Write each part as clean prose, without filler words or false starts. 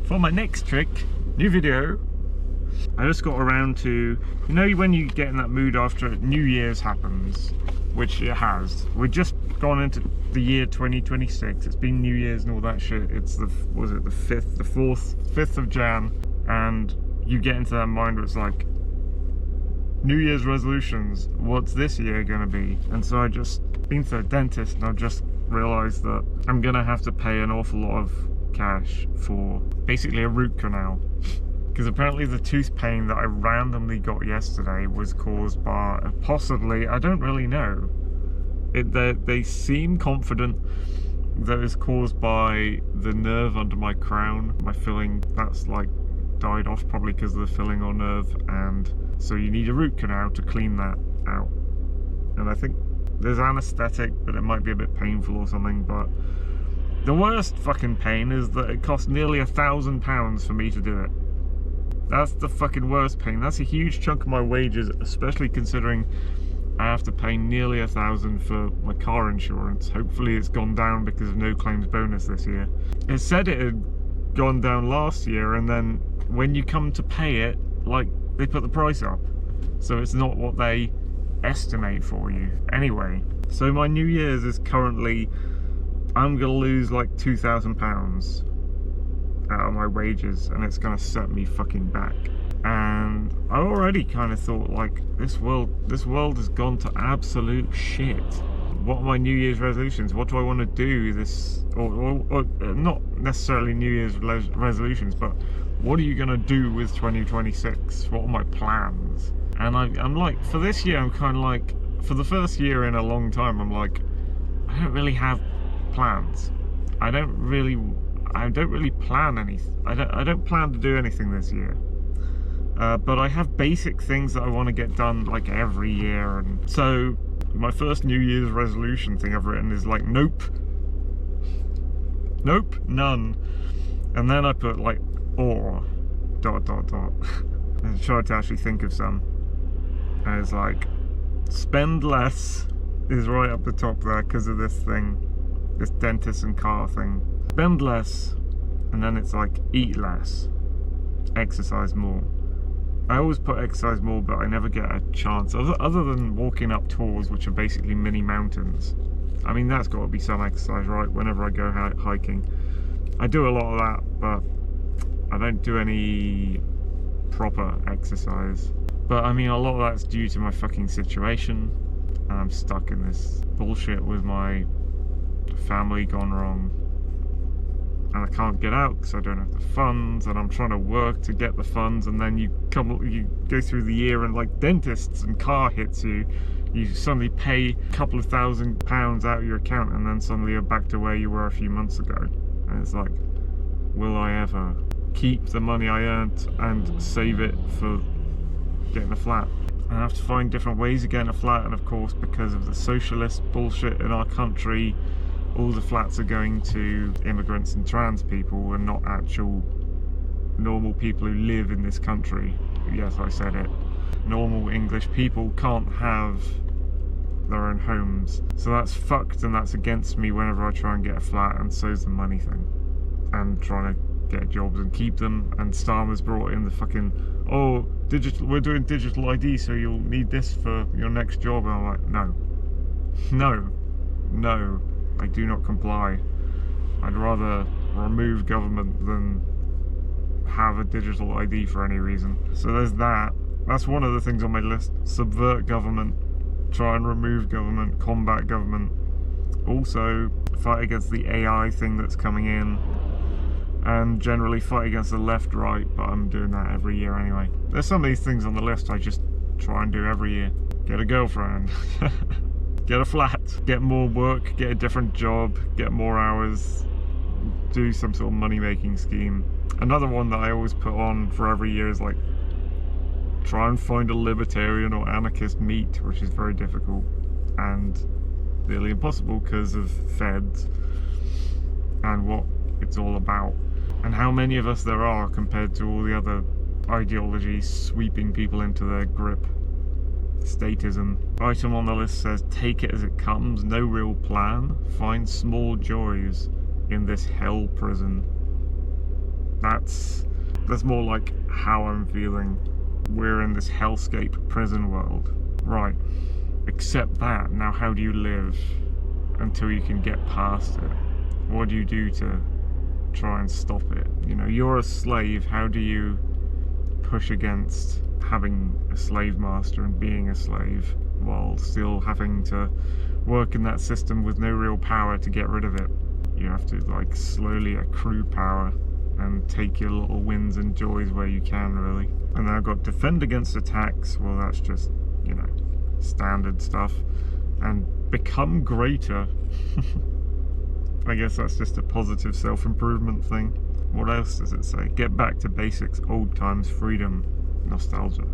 for my next trick, new video, I just got around to, you know when you get in that mood after New Year's happens, which it has. We've just gone into the year 2026, it's been New Year's and all that shit. It's the, was it the 5th of Jan, and you get into that mind where it's like, New Year's resolutions, what's this year gonna be? And so I just been to the dentist and I just realised that I'm gonna have to pay an awful lot of cash for basically a root canal. Because apparently the tooth pain that I randomly got yesterday was caused by, possibly, I don't really know. They seem confident that it's caused by the nerve under my crown. My filling, that's like died off probably because of the filling or nerve, and so you need a root canal to clean that out. And I think there's anaesthetic, but it might be a bit painful or something. But the worst fucking pain is that it cost nearly £1,000 for me to do it. That's the fucking worst pain. That's a huge chunk of my wages, especially considering I have to pay nearly £1,000 for my car insurance. Hopefully it's gone down because of no claims bonus this year. It said it had gone down last year, and then when you come to pay it, like, they put the price up, so it's not what they estimate for you. Anyway, so my New Year's is currently, I'm gonna lose like £2,000 out of my wages, and it's gonna set me fucking back. And I already kind of thought, like, this world has gone to absolute shit. What are my New Year's resolutions? What do I want to do this, or not necessarily New Year's resolutions, but what are you going to do with 2026? What are my plans? And I'm like, for this year, I'm kind of like, for the first year in a long time, I'm like, I don't really have plans. I don't really plan anything. I don't plan to do anything this year. But I have basic things that I want to get done like every year, and so my first New Year's resolution thing I've written is like, nope, none. And then I put like, or, ... and tried to actually think of some. And it's like, spend less is right up the top there because of this thing, this dentist and car thing. Spend less, and then it's like, eat less, exercise more. I always put exercise more, but I never get a chance, other than walking up tours, which are basically mini mountains. I mean, that's got to be some exercise, right? Whenever I go hiking, I do a lot of that, but I don't do any proper exercise. But I mean, a lot of that's due to my fucking situation. I'm stuck in this bullshit with my family gone wrong, and I can't get out because I don't have the funds, and I'm trying to work to get the funds, and then you go through the year and like dentists and car hits you, you suddenly pay a couple of £1,000 out of your account, and then suddenly you're back to where you were a few months ago. And it's like, will I ever keep the money I earned and save it for getting a flat? I have to find different ways of getting a flat, and of course, because of the socialist bullshit in our country, all the flats are going to immigrants and trans people and not actual normal people who live in this country. Yes, I said it. Normal English people can't have their own homes. So that's fucked, and that's against me whenever I try and get a flat, and so's the money thing. And trying to get jobs and keep them. And Starmer's brought in the fucking, oh, we're doing digital ID, so you'll need this for your next job. And I'm like, no. I do not comply. I'd rather remove government than have a digital ID for any reason. So there's that. That's one of the things on my list. Subvert government, try and remove government, combat government. Also, fight against the AI thing that's coming in, and generally fight against the left, right, but I'm doing that every year anyway. There's some of these things on the list I just try and do every year. Get a girlfriend. Get a flat, get more work, get a different job, get more hours, do some sort of money-making scheme. Another one that I always put on for every year is like, try and find a libertarian or anarchist meet, which is very difficult and nearly impossible because of feds and what it's all about, and how many of us there are compared to all the other ideologies sweeping people into their grip. Statism. Item on the list says, take it as it comes, no real plan, find small joys in this hell prison. That's more like how I'm feeling. We're in this hellscape prison world. Right, accept that. Now how do you live until you can get past it? What do you do to try and stop it? You know, you're a slave. How do you push against having a slave master and being a slave while still having to work in that system with no real power to get rid of it? You have to like slowly accrue power and take your little wins and joys where you can, really. And then I've got defend against attacks. Well, that's just, you know, standard stuff. And become greater. I guess that's just a positive self-improvement thing. What else does it say? Get back to basics, old times, freedom, nostalgia.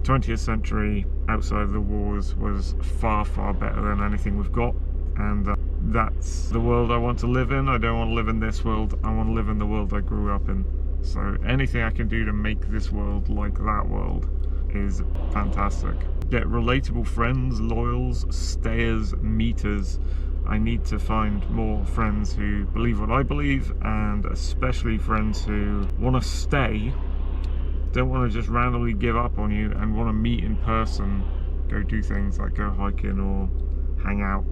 20th century, outside of the wars, was far, far better than anything we've got. And that's the world I want to live in. I don't want to live in this world. I want to live in the world I grew up in. So anything I can do to make this world like that world is fantastic. Get relatable friends, loyals, stayers, meters. I need to find more friends who believe what I believe, and especially friends who want to stay, don't want to just randomly give up on you, and want to meet in person, go do things like go hiking or hang out,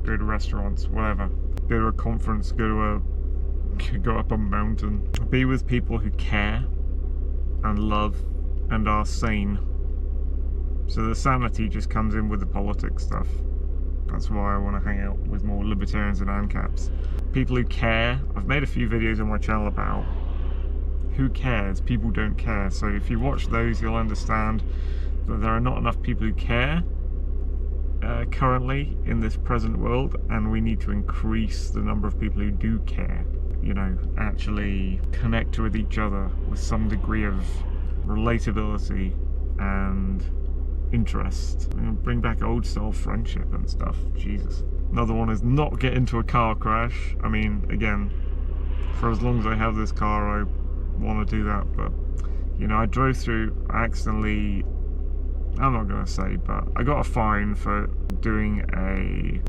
go to restaurants, whatever. Go to a conference, go up a mountain. Be with people who care and love and are sane. So the sanity just comes in with the politics stuff. That's why I want to hang out with more libertarians and ANCAPs. People who care. I've made a few videos on my channel about who cares. People don't care. So if you watch those, you'll understand that there are not enough people who care currently in this present world, and we need to increase the number of people who do care. You know, actually connect with each other with some degree of relatability and interest, and bring back old style friendship and stuff. Jesus. Another one is not get into a car crash. I mean, again, for as long as I have this car, I want to do that, but you know, I drove through accidentally, I'm not going to say, but I got a fine for doing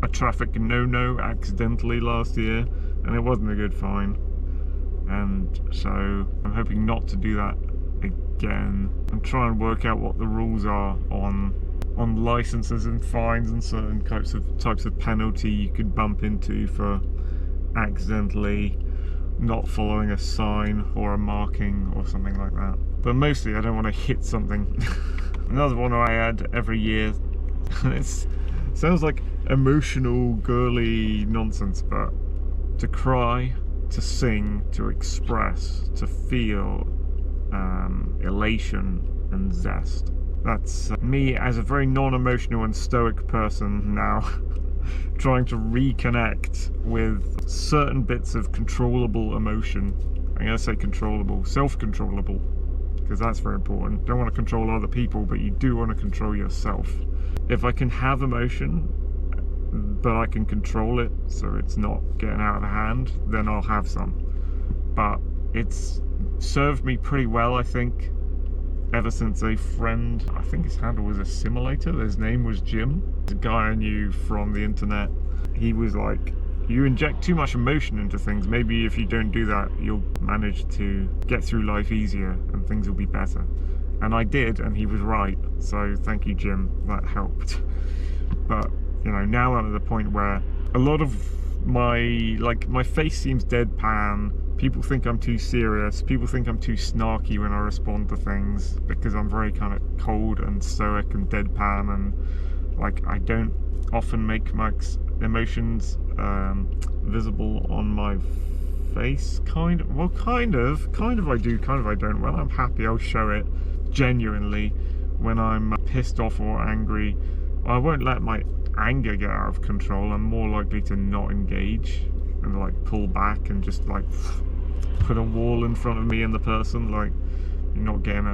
a traffic no-no accidentally last year, and it wasn't a good fine, and so I'm hoping not to do that again, and try and work out what the rules are on licenses and fines and certain types of penalty you could bump into for accidentally not following a sign or a marking or something like that. But mostly I don't want to hit something. Another one I add every year, it sounds like emotional girly nonsense, but to cry, to sing, to express, to feel elation and zest. That's me as a very non-emotional and stoic person now trying to reconnect with certain bits of controllable emotion. I'm going to say controllable, self-controllable, because that's very important. Don't want to control other people, but you do want to control yourself. If I can have emotion, but I can control it so it's not getting out of hand, then I'll have some. But it's served me pretty well, I think, ever since a friend, I think his handle was Assimilator, his name was Jim, the guy I knew from the internet. He was like, you inject too much emotion into things, maybe if you don't do that, you'll manage to get through life easier and things will be better. And I did, and he was right, so thank you, Jim, that helped. But, you know, now I'm at the point where a lot of my face seems deadpan. People think I'm too serious. People think I'm too snarky when I respond to things, because I'm very kind of cold and stoic and deadpan, and like I don't often make my emotions visible on my face. Kind of I do, kind of I don't. When I'm happy, I'll show it genuinely. When I'm pissed off or angry, I won't let my anger get out of control. I'm more likely to not engage and like pull back and just like put a wall in front of me and the person, like you're not getting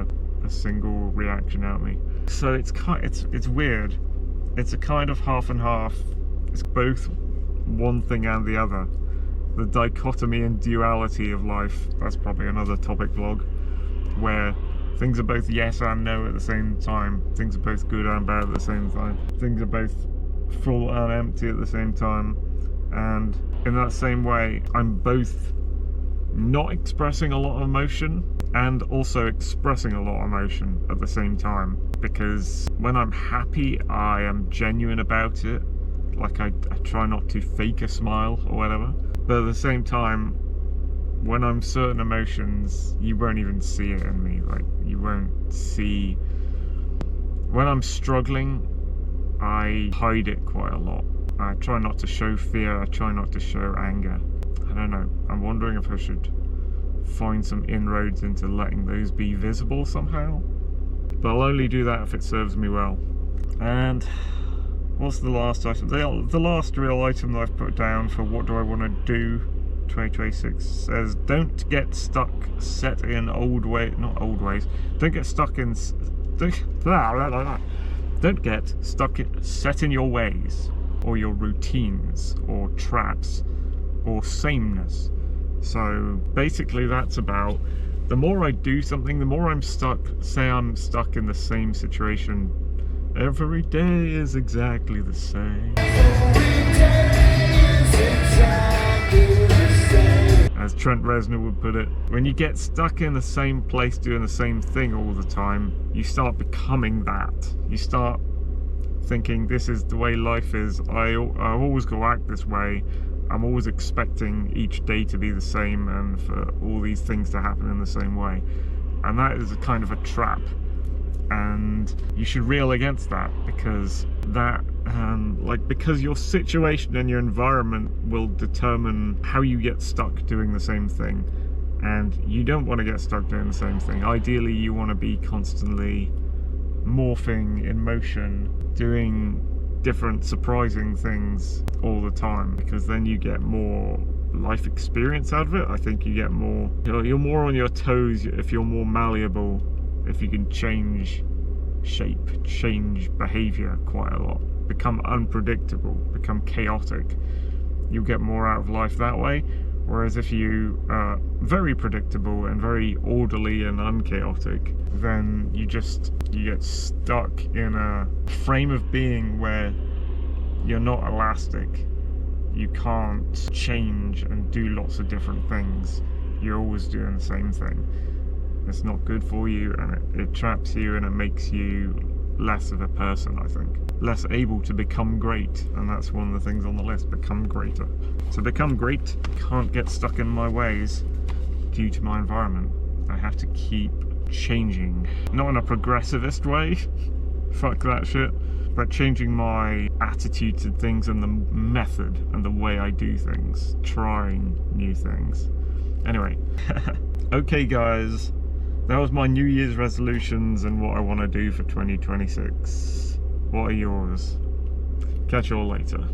a single reaction out of me. So it's weird. It's a kind of half and half. It's both one thing and the other. The dichotomy and duality of life. That's probably another topic vlog, where things are both yes and no at the same time. Things are both good and bad at the same time. Things are both full and empty at the same time. And in that same way, I'm both not expressing a lot of emotion and also expressing a lot of emotion at the same time, because when I'm happy I am genuine about it. Like I try not to fake a smile or whatever, but at the same time when I'm certain emotions you won't even see it in me. Like you won't see, when I'm struggling I hide it quite a lot. I try not to show fear, I try not to show anger. I don't know, I'm wondering if I should find some inroads into letting those be visible somehow, but I'll only do that if it serves me well. And what's the last item? The last real item that I've put down for what do I want to do 2026 says, don't get stuck set in old ways, not old ways, don't get stuck in, don't get stuck set in your ways or your routines or traps or sameness. So basically that's about, the more I do something, the more I'm stuck. Say I'm stuck in the same situation. Every day is exactly the same. As Trent Reznor would put it, when you get stuck in the same place doing the same thing all the time, you start becoming that. You start thinking this is the way life is. I always go act this way. I'm always expecting each day to be the same and for all these things to happen in the same way. And that is a kind of a trap. And you should reel against that, because that, because your situation and your environment will determine how you get stuck doing the same thing. And you don't want to get stuck doing the same thing. Ideally, you want to be constantly morphing in motion, doing different surprising things all the time, because then you get more life experience out of it. I think you get more, you're more on your toes if you're more malleable, if you can change shape, change behavior quite a lot, become unpredictable, become chaotic. You'll get more out of life that way. Whereas if you are very predictable and very orderly and unchaotic, then you get stuck in a frame of being where you're not elastic. You can't change and do lots of different things. You're always doing the same thing. It's not good for you, and it traps you, and it makes you less of a person, I think. Less able to become great, and that's one of the things on the list, become greater. To become great, can't get stuck in my ways due to my environment. I have to keep changing. Not in a progressivist way, fuck that shit, but changing my attitude to things and the method and the way I do things, trying new things. Anyway, okay guys, that was my New Year's resolutions and what I want to do for 2026. What are yours? Catch you all later.